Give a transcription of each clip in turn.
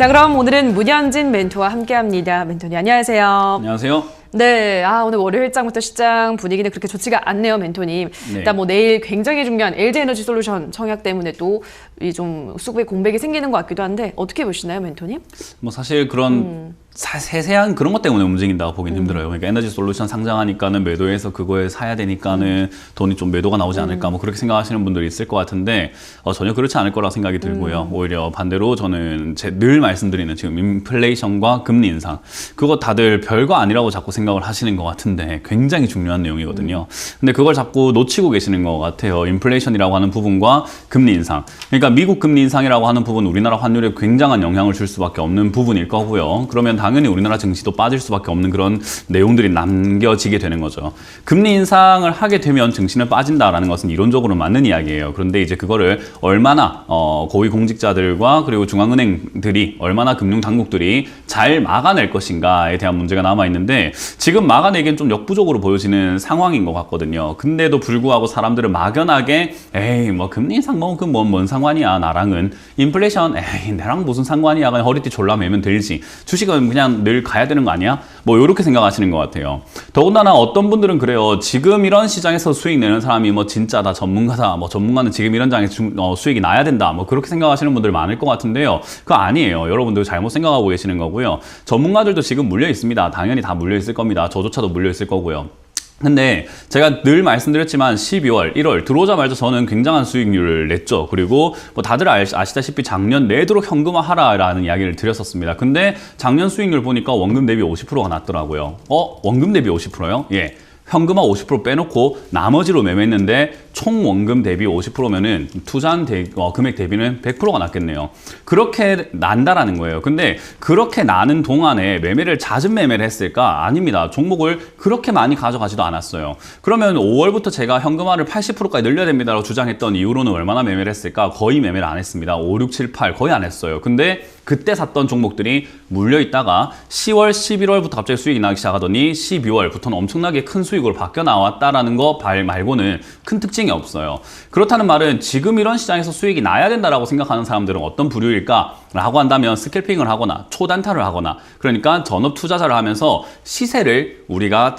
자, 그럼 오늘은 문현진 멘토와 함께합니다. 멘토님 안녕하세요. 안녕하세요. 네, 오늘 월요일장부터 시장 분위기는 그렇게 좋지가 않네요, 멘토님. 네. 일단 뭐 내일 굉장히 중요한 LG에너지솔루션 청약 때문에 또 이 좀 수급의 공백이 생기는 것 같기도 한데 어떻게 보시나요, 멘토님? 뭐 사실 그런 세세한 그런 것 때문에 움직인다고 보긴 힘들어요. 그러니까 에너지 솔루션 상장하니까는 매도해서 그거에 사야 되니까는 돈이 좀 매도가 나오지 않을까 뭐 그렇게 생각하시는 분들이 있을 것 같은데 전혀 그렇지 않을 거라 생각이 들고요. 오히려 반대로 저는 늘 말씀드리는 지금 인플레이션과 금리 인상 그거 다들 별거 아니라고 자꾸 생각을 하시는 것 같은데 굉장히 중요한 내용이거든요. 근데 그걸 자꾸 놓치고 계시는 것 같아요. 인플레이션이라고 하는 부분과 금리 인상. 그러니까 미국 금리 인상이라고 하는 부분 우리나라 환율에 굉장한 영향을 줄 수밖에 없는 부분일 거고요. 그러면 당연히 우리나라 증시도 빠질 수밖에 없는 그런 내용들이 남겨지게 되는 거죠. 금리 인상을 하게 되면 증시는 빠진다라는 것은 이론적으로 맞는 이야기예요. 그런데 이제 그거를 얼마나 고위공직자들과 그리고 중앙은행들이 얼마나 금융당국들이 잘 막아낼 것인가에 대한 문제가 남아있는데 지금 막아내기엔 좀 역부족으로 보여지는 상황인 것 같거든요. 근데도 불구하고 사람들은 막연하게 에이 뭐 금리 인상 뭐 그 뭔 상관이야 나랑은 인플레이션 에이 나랑 무슨 상관이야 그냥 허리띠 졸라 매면 되지 주식은 그냥 늘 가야 되는 거 아니야? 뭐 이렇게 생각하시는 것 같아요. 더군다나 어떤 분들은 그래요. 지금 이런 시장에서 수익 내는 사람이 뭐 진짜 다 전문가다. 뭐 전문가는 지금 이런 장에서 수익이 나야 된다. 뭐 그렇게 생각하시는 분들 많을 것 같은데요. 그거 아니에요. 여러분들 잘못 생각하고 계시는 거고요. 전문가들도 지금 물려 있습니다. 당연히 다 물려 있을 겁니다. 저조차도 물려 있을 거고요. 근데 제가 늘 말씀드렸지만 12월, 1월 들어오자마자 저는 굉장한 수익률을 냈죠. 그리고 뭐 다들 아시다시피 작년 내도록 현금화하라라는 이야기를 드렸었습니다. 근데 작년 수익률 보니까 원금 대비 50%가 났더라고요. 원금 대비 50%요? 예. 현금화 50% 빼놓고 나머지로 매매했는데 총 원금 대비 50%면은 투자한 금액 대비는 100%가 낮겠네요. 그렇게 난다라는 거예요. 근데 그렇게 나는 동안에 매매를 잦은 매매를 했을까? 아닙니다. 종목을 그렇게 많이 가져가지도 않았어요. 그러면 5월부터 제가 현금화를 80%까지 늘려야 됩니다라고 주장했던 이후로는 얼마나 매매를 했을까? 거의 매매를 안 했습니다. 5, 6, 7, 8 거의 안 했어요. 근데 그때 샀던 종목들이 물려있다가 10월, 11월부터 갑자기 수익이 나기 시작하더니 12월부터는 엄청나게 큰 수익으로 바뀌어 나왔다라는 거 말고는 큰 특징이 없어요. 그렇다는 말은 지금 이런 시장에서 수익이 나야 된다라고 생각하는 사람들은 어떤 부류일까? 라고 한다면 스캘핑을 하거나 초단타를 하거나 그러니까 전업 투자자를 하면서 시세를 우리가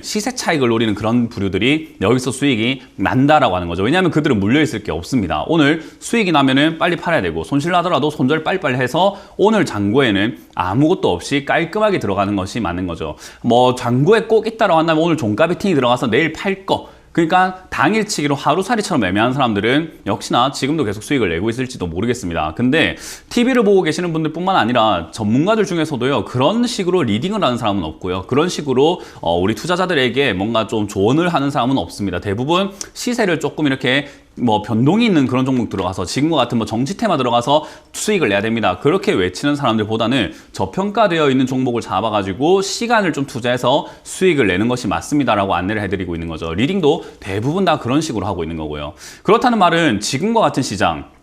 시세 차익을 노리는 그런 부류들이 여기서 수익이 난다라고 하는 거죠. 왜냐하면 그들은 물려있을 게 없습니다. 오늘 수익이 나면은 빨리 팔아야 되고 손실 나더라도 손절 빨리빨리 해서 오늘 잔고에는 아무것도 없이 깔끔하게 들어가는 것이 맞는 거죠. 뭐 잔고에 꼭 있다라고 한다면 오늘 종가 베팅이 들어가서 내일 팔 거 그러니까 당일치기로 하루살이처럼 매매하는 사람들은 역시나 지금도 계속 수익을 내고 있을지도 모르겠습니다. 근데 TV를 보고 계시는 분들 뿐만 아니라 전문가들 중에서도요. 그런 식으로 리딩을 하는 사람은 없고요. 그런 식으로 우리 투자자들에게 뭔가 좀 조언을 하는 사람은 없습니다. 대부분 시세를 조금 이렇게 뭐 변동이 있는 그런 종목 들어가서 지금과 같은 뭐 정치 테마 들어가서 수익을 내야 됩니다. 그렇게 외치는 사람들보다는 저평가되어 있는 종목을 잡아가지고 시간을 좀 투자해서 수익을 내는 것이 맞습니다라고 안내를 해드리고 있는 거죠. 리딩도 대부분 다 그런 식으로 하고 있는 거고요. 그렇다는 말은 지금과 같은 시장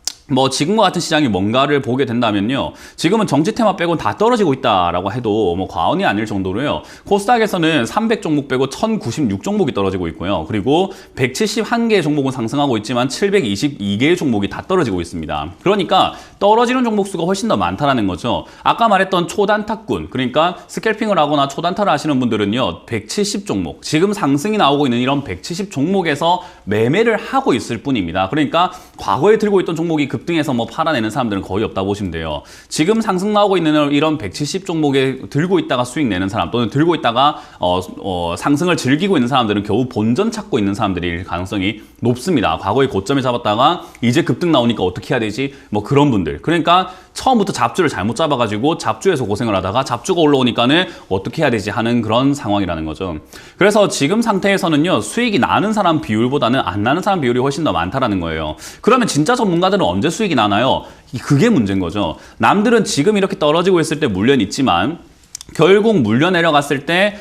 지금과 같은 시장이 뭔가를 보게 된다면요. 지금은 정치 테마 빼고 다 떨어지고 있다라고 해도 과언이 아닐 정도로요. 코스닥에서는 300 종목 빼고 1096 종목이 떨어지고 있고요. 그리고 171개의 종목은 상승하고 있지만 722개의 종목이 다 떨어지고 있습니다. 그러니까 떨어지는 종목 수가 훨씬 더 많다라는 거죠. 아까 말했던 초단타꾼, 그러니까 스캘핑을 하거나 초단타를 하시는 분들은요. 170 종목, 지금 상승이 나오고 있는 이런 170 종목에서 매매를 하고 있을 뿐입니다. 그러니까 과거에 들고 있던 종목이 급등해서 팔아내는 사람들은 거의 없다 보시면 돼요. 지금 상승 나오고 있는 이런 170 종목에 들고 있다가 수익 내는 사람 또는 들고 있다가 상승을 즐기고 있는 사람들은 겨우 본전 찾고 있는 사람들일 가능성이 높습니다. 과거에 고점에 잡았다가 이제 급등 나오니까 어떻게 해야 되지? 그런 분들. 그러니까 처음부터 잡주를 잘못 잡아가지고 잡주에서 고생을 하다가 잡주가 올라오니까는 어떻게 해야 되지 하는 그런 상황이라는 거죠. 그래서 지금 상태에서는요. 수익이 나는 사람 비율보다는 안 나는 사람 비율이 훨씬 더 많다라는 거예요. 그러면 진짜 전문가들은 언제 수익이 나나요? 그게 문제인 거죠. 남들은 지금 이렇게 떨어지고 있을 때 물론 있지만 결국 물려 내려갔을 때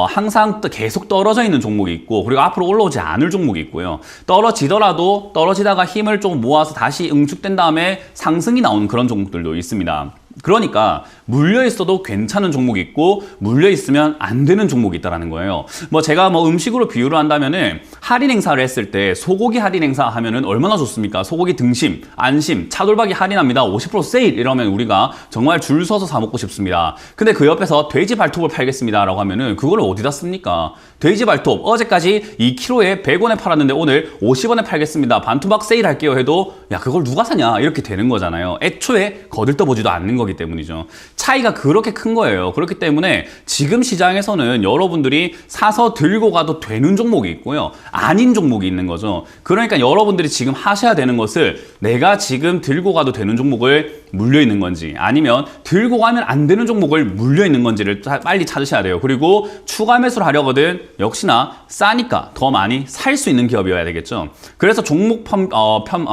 항상 계속 떨어져 있는 종목이 있고 그리고 앞으로 올라오지 않을 종목이 있고요. 떨어지더라도 떨어지다가 힘을 좀 모아서 다시 응축된 다음에 상승이 나오는 그런 종목들도 있습니다. 그러니까 물려 있어도 괜찮은 종목이 있고 물려 있으면 안 되는 종목이 있다라는 거예요. 뭐 제가 뭐 음식으로 비유를 한다면은 할인 행사를 했을 때 소고기 할인 행사 하면은 얼마나 좋습니까? 소고기 등심, 안심, 차돌박이 할인합니다. 50% 세일 이러면 우리가 정말 줄 서서 사 먹고 싶습니다. 근데 그 옆에서 돼지 발톱을 팔겠습니다라고 하면은 그걸 어디다 씁니까? 돼지 발톱 어제까지 2kg에 100원에 팔았는데 오늘 50원에 팔겠습니다. 반토막 세일 할게요 해도 야 그걸 누가 사냐 이렇게 되는 거잖아요. 애초에 거들떠보지도 않는 거기 때문이죠. 차이가 그렇게 큰 거예요. 그렇기 때문에 지금 시장에서는 여러분들이 사서 들고 가도 되는 종목이 있고요. 아닌 종목이 있는 거죠. 그러니까 여러분들이 지금 하셔야 되는 것을 내가 지금 들고 가도 되는 종목을 물려 있는 건지 아니면 들고 가면 안 되는 종목을 물려 있는 건지를 빨리 찾으셔야 돼요. 그리고 추가 매수를 하려거든 역시나 싸니까 더 많이 살 수 있는 기업이어야 되겠죠. 그래서 종목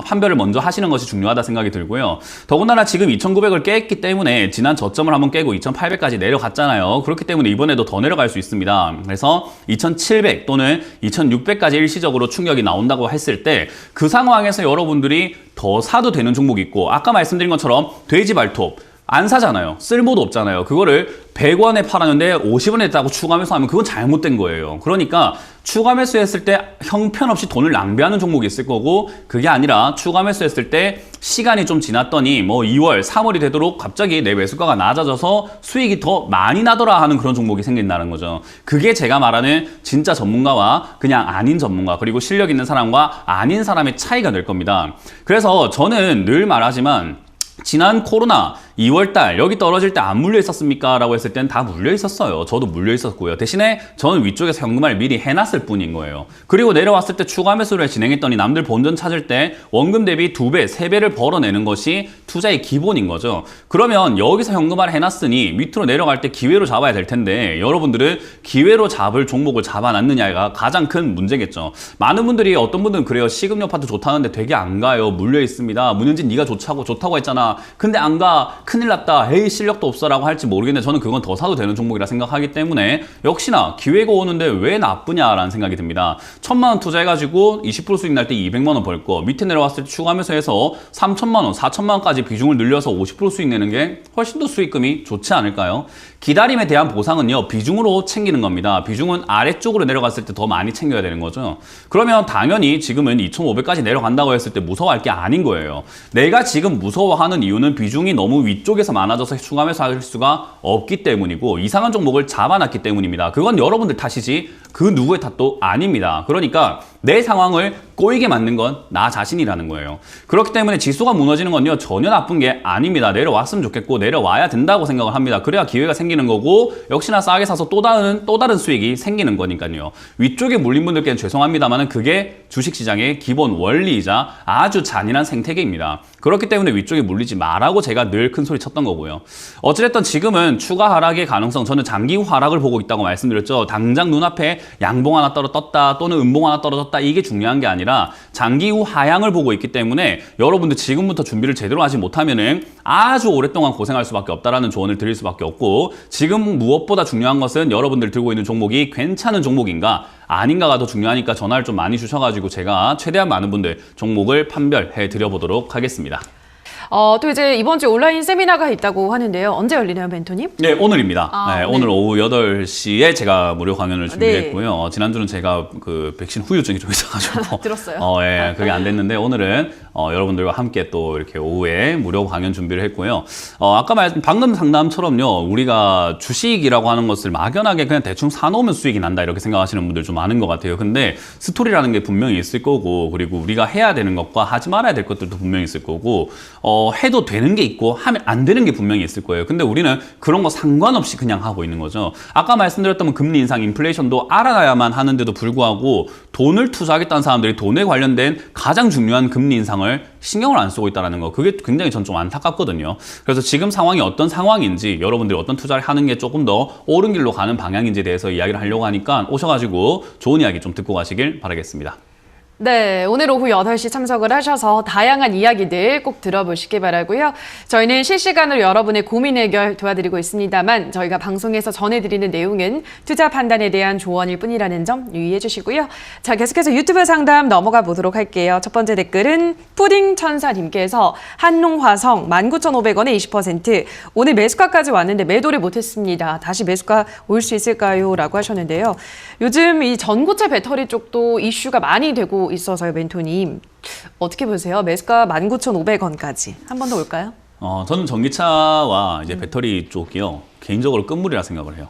판별을 먼저 하시는 것이 중요하다 생각이 들고요. 더군다나 지금 2,900을 깼기 때문에 지난 저점을 한번 깨고 2,800까지 내려갔잖아요. 그렇기 때문에 이번에도 더 내려갈 수 있습니다. 그래서 2,700 또는 2,600까지 일시적으로 충격이 나온다고 했을 때 그 상황에서 여러분들이 더 사도 되는 종목이 있고 아까 말씀드린 것처럼 돼지 발톱 안 사잖아요. 쓸모도 없잖아요. 그거를 100원에 팔았는데 50원에 했다고 추가 매수하면 그건 잘못된 거예요. 그러니까 추가 매수했을 때 형편없이 돈을 낭비하는 종목이 있을 거고 그게 아니라 추가 매수했을 때 시간이 좀 지났더니 뭐 2월, 3월이 되도록 갑자기 내 매수가가 낮아져서 수익이 더 많이 나더라 하는 그런 종목이 생긴다는 거죠. 그게 제가 말하는 진짜 전문가와 그냥 아닌 전문가 그리고 실력 있는 사람과 아닌 사람의 차이가 될 겁니다. 그래서 저는 늘 말하지만 지난 코로나 2월달 여기 떨어질 때 안 물려 있었습니까? 라고 했을 땐 다 물려 있었어요. 저도 물려 있었고요. 대신에 저는 위쪽에서 현금화를 미리 해놨을 뿐인 거예요. 그리고 내려왔을 때 추가 매수를 진행했더니 남들 본전 찾을 때 원금 대비 2배, 3배를 벌어내는 것이 투자의 기본인 거죠. 그러면 여기서 현금화를 해놨으니 밑으로 내려갈 때 기회로 잡아야 될 텐데 여러분들은 기회로 잡을 종목을 잡아놨느냐가 가장 큰 문제겠죠. 많은 분들이 어떤 분들은 그래요. 시급료 파트 좋다는데 되게 안 가요. 물려 있습니다. 문현진 네가 좋다고 했잖아. 근데 안 가. 큰일 났다. 에이 실력도 없어라고 할지 모르겠는데 저는 그건 더 사도 되는 종목이라 생각하기 때문에 역시나 기회가 오는데 왜 나쁘냐라는 생각이 듭니다. 1,000만 원 투자해가지고 20% 수익 날 때 200만 원 벌 거 밑에 내려왔을 때 추가 매수해서 3,000만 원, 4,000만 원까지 비중을 늘려서 50% 수익 내는 게 훨씬 더 수익금이 좋지 않을까요? 기다림에 대한 보상은요 비중으로 챙기는 겁니다. 비중은 아래쪽으로 내려갔을 때 더 많이 챙겨야 되는 거죠. 그러면 당연히 지금은 2,500까지 내려간다고 했을 때 무서워할 게 아닌 거예요. 내가 지금 무서워하는 이유는 비중이 너무 위쪽에서 많아져서 추가 매수할 수가 없기 때문이고 이상한 종목을 잡아놨기 때문입니다. 그건 여러분들 탓이지 그 누구의 탓도 아닙니다. 그러니까 내 상황을 꼬이게 만든 건 나 자신이라는 거예요. 그렇기 때문에 지수가 무너지는 건요 전혀 나쁜 게 아닙니다. 내려왔으면 좋겠고 내려와야 된다고 생각을 합니다. 그래야 기회가 생기는 거고 역시나 싸게 사서 또 다른 수익이 생기는 거니까요. 위쪽에 물린 분들께는 죄송합니다만 그게 주식시장의 기본 원리이자 아주 잔인한 생태계입니다. 그렇기 때문에 위쪽에 물리지 마라고 제가 늘 큰 소리 쳤던 거고요. 어찌됐든 지금은 추가 하락의 가능성 저는 장기 후 하락을 보고 있다고 말씀드렸죠. 당장 눈앞에 양봉 하나 떨어졌다 또는 음봉 하나 떨어졌다 이게 중요한 게 아니라 장기 후 하향을 보고 있기 때문에 여러분들 지금부터 준비를 제대로 하지 못하면은 아주 오랫동안 고생할 수밖에 없다라는 조언을 드릴 수밖에 없고 지금 무엇보다 중요한 것은 여러분들 들고 있는 종목이 괜찮은 종목인가 아닌가가 더 중요하니까 전화를 좀 많이 주셔가지고 제가 최대한 많은 분들 종목을 판별해 드려보도록 하겠습니다. 또 이제 이번 주 온라인 세미나가 있다고 하는데요. 언제 열리나요, 멘토님? 네, 오늘입니다. 네. 오늘 오후 8시에 제가 무료 강연을 준비했고요. 지난주는 제가 그 백신 후유증이 좀 있어가지고. 들었어요. 예, 그게 안 됐는데 오늘은 여러분들과 함께 또 이렇게 오후에 무료 강연 준비를 했고요. 아까 방금 상담처럼요. 우리가 주식이라고 하는 것을 막연하게 그냥 대충 사놓으면 수익이 난다 이렇게 생각하시는 분들 좀 많은 것 같아요. 근데 스토리라는 게 분명히 있을 거고 그리고 우리가 해야 되는 것과 하지 말아야 될 것들도 분명히 있을 거고 해도 되는 게 있고 하면 안 되는 게 분명히 있을 거예요. 근데 우리는 그런 거 상관없이 그냥 하고 있는 거죠. 아까 말씀드렸던 금리 인상, 인플레이션도 알아야만 하는데도 불구하고 돈을 투자하겠다는 사람들이 돈에 관련된 가장 중요한 금리 인상을 신경을 안 쓰고 있다는 거 그게 굉장히 전 좀 안타깝거든요. 그래서 지금 상황이 어떤 상황인지 여러분들이 어떤 투자를 하는 게 조금 더 옳은 길로 가는 방향인지에 대해서 이야기를 하려고 하니까 오셔가지고 좋은 이야기 좀 듣고 가시길 바라겠습니다. 네, 오늘 오후 8시 참석을 하셔서 다양한 이야기들 꼭 들어보시기 바라고요. 저희는 실시간으로 여러분의 고민 해결 도와드리고 있습니다만 저희가 방송에서 전해드리는 내용은 투자 판단에 대한 조언일 뿐이라는 점 유의해 주시고요. 자, 계속해서 유튜브 상담 넘어가 보도록 할게요. 첫 번째 댓글은 푸딩천사님께서 한농화성 19,500원에 20%, 오늘 매수가까지 왔는데 매도를 못했습니다. 다시 매수가 올 수 있을까요? 라고 하셨는데요. 요즘 이 전고체 배터리 쪽도 이슈가 많이 되고 있어서요, 멘토님. 어떻게 보세요? 매수가 19,500원까지. 한 번 더 올까요? 저는 전기차와 이제 배터리 쪽이요. 개인적으로 끝물이라 생각을 해요.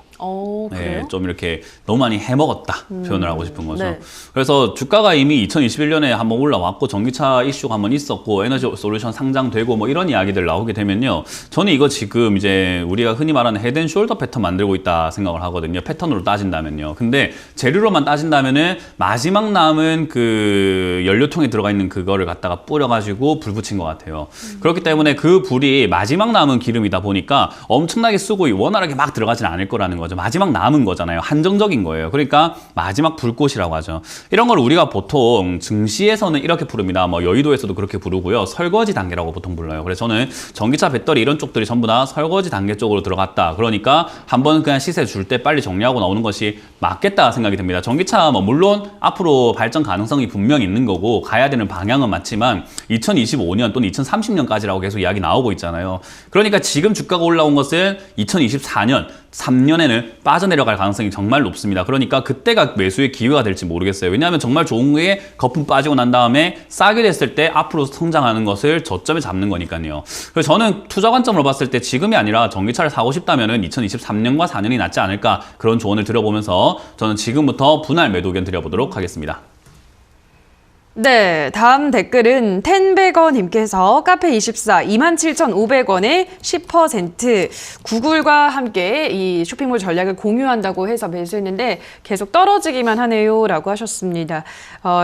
그래요? 네, 좀 이렇게 너무 많이 해먹었다 표현을 하고 싶은 거죠. 네. 그래서 주가가 이미 2021년에 한번 올라왔고 전기차 이슈가 한번 있었고 에너지 솔루션 상장되고 뭐 이런 이야기들 나오게 되면요. 저는 이거 지금 이제 우리가 흔히 말하는 헤드앤숄더 패턴 만들고 있다 생각을 하거든요. 패턴으로 따진다면요. 근데 재료로만 따진다면은 마지막 남은 그 연료통에 들어가 있는 그거를 갖다가 뿌려가지고 불 붙인 것 같아요. 그렇기 때문에 그 불이 마지막 남은 기름이다 보니까 엄청나게 쓰고 원활하게 막 들어가진 않을 거라는 거죠. 마지막 남은 거잖아요. 한정적인 거예요. 그러니까 마지막 불꽃이라고 하죠. 이런 걸 우리가 보통 증시에서는 이렇게 부릅니다. 뭐 여의도에서도 그렇게 부르고요. 설거지 단계라고 보통 불러요. 그래서 저는 전기차, 배터리 이런 쪽들이 전부 다 설거지 단계 쪽으로 들어갔다. 그러니까 한번 그냥 시세 줄 때 빨리 정리하고 나오는 것이 맞겠다 생각이 듭니다. 전기차 뭐 물론 앞으로 발전 가능성이 분명히 있는 거고 가야 되는 방향은 맞지만 2025년 또는 2030년까지라고 계속 이야기 나오고 있잖아요. 그러니까 지금 주가가 올라온 것은 2024년 3년에는 빠져내려갈 가능성이 정말 높습니다. 그러니까 그때가 매수의 기회가 될지 모르겠어요. 왜냐하면 정말 좋은 게 거품 빠지고 난 다음에 싸게 됐을 때 앞으로 성장하는 것을 저점에 잡는 거니까요. 그래서 저는 투자 관점으로 봤을 때 지금이 아니라 전기차를 사고 싶다면은 2023년과 4년이 낫지 않을까 그런 조언을 드려보면서 저는 지금부터 분할 매도 의견 드려보도록 하겠습니다. 네, 다음 댓글은 텐베거님께서 카페24 27,500원에 10% 구글과 함께 이 쇼핑몰 전략을 공유한다고 해서 매수했는데 계속 떨어지기만 하네요 라고 하셨습니다.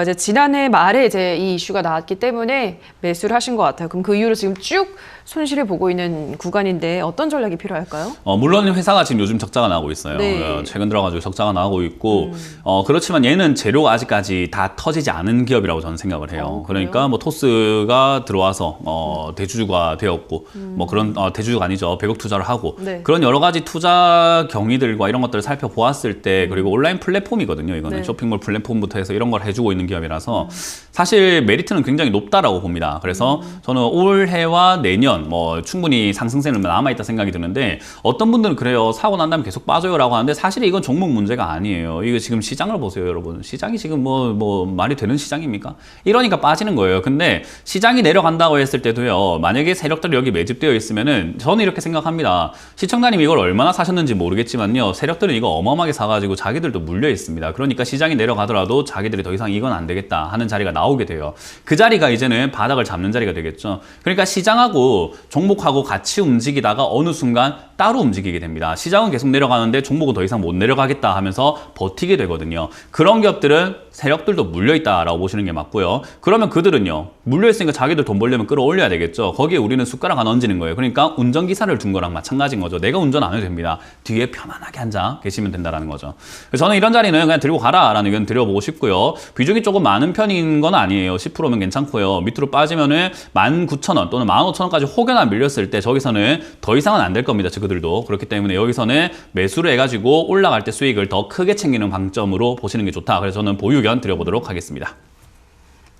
이제 지난해 말에 이제 이 이슈가 나왔기 때문에 매수를 하신 것 같아요. 그럼 그 이후로 지금 쭉 손실을 보고 있는 구간인데 어떤 전략이 필요할까요? 물론 회사가 지금 요즘 적자가 나고 있어요. 네. 최근 들어가지고 적자가 나고 있고 그렇지만 얘는 재료가 아직까지 다 터지지 않은 기업이라고 저는 생각을 해요. 그러니까 뭐 토스가 들어와서 대주주가 되었고 뭐 그런 대주주가 아니죠. 100억 투자를 하고 네. 그런 여러 가지 투자 경위들과 이런 것들을 살펴보았을 때 그리고 온라인 플랫폼이거든요. 이거는 네. 쇼핑몰 플랫폼부터 해서 이런 걸 해주고 있는 기업이라서 사실 메리트는 굉장히 높다라고 봅니다. 그래서 저는 올해와 내년 뭐 충분히 상승세는 남아있다 생각이 드는데 어떤 분들은 그래요. 사고 난 다음에 계속 빠져요라고 하는데 사실 이건 종목 문제가 아니에요. 이거 지금 시장을 보세요, 여러분. 시장이 지금 뭐 말이 되는 시장입니까? 이러니까 빠지는 거예요. 근데 시장이 내려간다고 했을 때도요. 만약에 세력들이 여기 매집되어 있으면은 저는 이렇게 생각합니다. 시청자님 이걸 얼마나 사셨는지 모르겠지만요. 세력들은 이거 어마어마하게 사가지고 자기들도 물려 있습니다. 그러니까 시장이 내려가더라도 자기들이 더 이상 이건 안 되겠다 하는 자리가 나오게 돼요. 그 자리가 이제는 바닥을 잡는 자리가 되겠죠. 그러니까 시장하고 종목하고 같이 움직이다가 어느 순간 따로 움직이게 됩니다. 시장은 계속 내려가는데 종목은 더 이상 못 내려가겠다 하면서 버티게 되거든요. 그런 기업들은 세력들도 물려있다라고 보시는 게 맞고요. 그러면 그들은요. 물려있으니까 자기들 돈 벌려면 끌어올려야 되겠죠. 거기에 우리는 숟가락 하나 얹는 거예요. 그러니까 운전기사를 둔 거랑 마찬가지인 거죠. 내가 운전 안 해도 됩니다. 뒤에 편안하게 앉아 계시면 된다는 거죠. 그래서 저는 이런 자리는 그냥 들고 가라라는 의견 드려보고 싶고요. 비중이 조금 많은 편인 건 아니에요. 10%면 괜찮고요. 밑으로 빠지면은 19,000원 또는 15,000원까지 혹여나 밀렸을 때 저기서는 더 이상은 안 될 겁니다. 그들도. 그렇기 때문에 여기서는 매수를 해가지고 올라갈 때 수익을 더 크게 챙기는 방점으로 보시는 게 좋다. 그래서 저는 보유 의견 드려보도록 하겠습니다.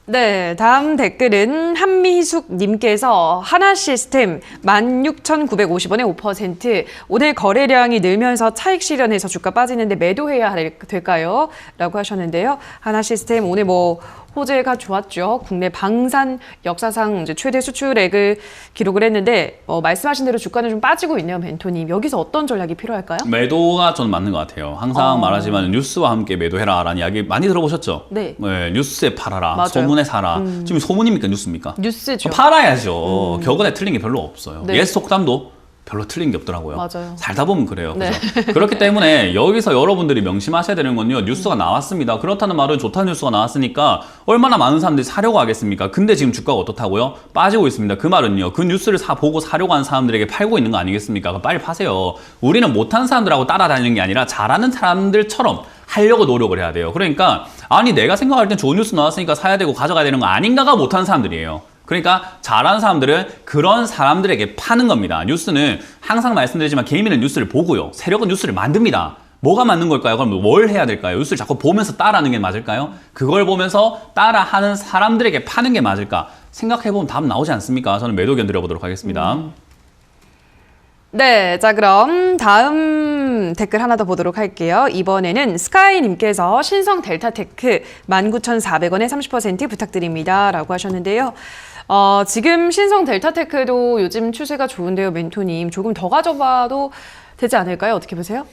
네, 다음 댓글은 한미숙님께서 하나시스템 16,950원에 5%, 오늘 거래량이 늘면서 차익 실현해서 주가 빠지는데 매도해야 될까요? 라고 하셨는데요. 하나시스템 오늘 뭐 호재가 좋았죠. 국내 방산 역사상 이제 최대 수출액을 기록을 했는데 말씀하신 대로 주가는 좀 빠지고 있네요, 벤토님. 여기서 어떤 전략이 필요할까요? 매도가 저는 맞는 것 같아요. 항상 말하지만 뉴스와 함께 매도해라라는 이야기 많이 들어보셨죠? 네. 뉴스에 팔아라, 맞아요. 소문에 사라. 지금 소문입니까, 뉴스입니까? 뉴스죠. 팔아야죠. 격언에 틀린 게 별로 없어요. 네. 옛 속담도 별로 틀린 게 없더라고요. 맞아요. 살다 보면 그래요. 네. 그죠? 그렇기 때문에 여기서 여러분들이 명심하셔야 되는 건요. 뉴스가 나왔습니다. 그렇다는 말은 좋다는 뉴스가 나왔으니까 얼마나 많은 사람들이 사려고 하겠습니까? 근데 지금 주가가 어떻다고요? 빠지고 있습니다. 그 말은요. 그 뉴스를 보고 사려고 하는 사람들에게 팔고 있는 거 아니겠습니까? 빨리 파세요. 우리는 못하는 사람들하고 따라다니는 게 아니라 잘하는 사람들처럼 하려고 노력을 해야 돼요. 그러니까 아니 내가 생각할 땐 좋은 뉴스 나왔으니까 사야 되고 가져가야 되는 거 아닌가가 못하는 사람들이에요. 그러니까 잘하는 사람들은 그런 사람들에게 파는 겁니다. 뉴스는 항상 말씀드리지만 개미는 뉴스를 보고요. 세력은 뉴스를 만듭니다. 뭐가 맞는 걸까요? 그럼 뭘 해야 될까요? 뉴스를 자꾸 보면서 따라하는 게 맞을까요? 그걸 보면서 따라하는 사람들에게 파는 게 맞을까? 생각해보면 답 나오지 않습니까? 저는 매도 견 드려보도록 하겠습니다. 네, 자 그럼 다음 댓글 하나 더 보도록 할게요. 이번에는 스카이님께서 신성 델타테크 19,400원에 30% 부탁드립니다 라고 하셨는데요. 지금 신성 델타테크도 요즘 추세가 좋은데요, 멘토님. 조금 더 가져봐도 되지 않을까요? 어떻게 보세요?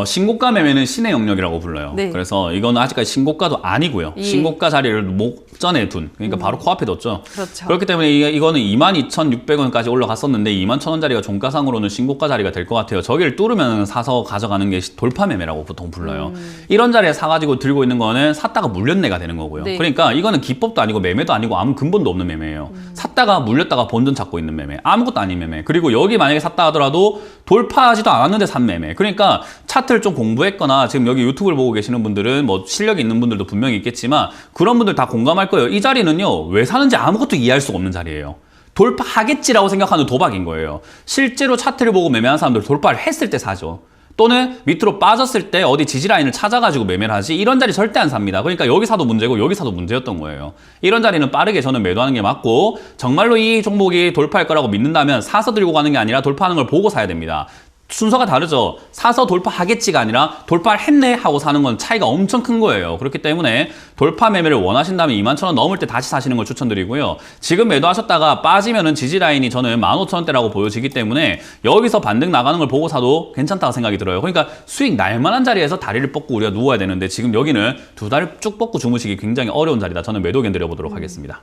신고가 매매는 신의 영역이라고 불러요. 네. 그래서 이거는 아직까지 신고가도 아니고요. 신고가 자리를 목전에 둔, 그러니까 바로 코앞에 뒀죠. 그렇죠. 그렇기 때문에 이거는 22,600원까지 올라갔었는데 21,000원 자리가 종가상으로는 신고가 자리가 될 것 같아요. 저기를 뚫으면 사서 가져가는 게 돌파 매매라고 보통 불러요. 이런 자리에 사가지고 들고 있는 거는 샀다가 물렸네가 되는 거고요. 네. 그러니까 이거는 기법도 아니고 매매도 아니고 아무 근본도 없는 매매예요. 샀다가 물렸다가 본전 찾고 있는 매매. 아무것도 아닌 매매. 그리고 여기 만약에 샀다 하더라도 돌파하지도 않았는데 산 매매. 그러니까 차트를 좀 공부했거나 지금 여기 유튜브를 보고 계시는 분들은 뭐 실력이 있는 분들도 분명히 있겠지만 그런 분들 다 공감할 거예요. 이 자리는요, 왜 사는지 아무것도 이해할 수가 없는 자리예요. 돌파하겠지라고 생각하는 도박인 거예요. 실제로 차트를 보고 매매한 사람들 돌파를 했을 때 사죠. 또는 밑으로 빠졌을 때 어디 지지라인을 찾아가지고 매매를 하지, 이런 자리 절대 안 삽니다. 그러니까 여기 사도 문제고 여기 사도 문제였던 거예요. 이런 자리는 빠르게 저는 매도하는 게 맞고, 정말로 이 종목이 돌파할 거라고 믿는다면 사서 들고 가는 게 아니라 돌파하는 걸 보고 사야 됩니다. 순서가 다르죠. 사서 돌파하겠지가 아니라 돌파를 했네 하고 사는 건 차이가 엄청 큰 거예요. 그렇기 때문에 돌파 매매를 원하신다면 21,000원 넘을 때 다시 사시는 걸 추천드리고요. 지금 매도하셨다가 빠지면은 지지라인이 저는 15,000원대라고 보여지기 때문에 여기서 반등 나가는 걸 보고 사도 괜찮다고 생각이 들어요. 그러니까 수익 날만한 자리에서 다리를 뻗고 우리가 누워야 되는데 지금 여기는 두 다리 쭉 뻗고 주무시기 굉장히 어려운 자리다. 저는 매도 견 드려보도록 하겠습니다.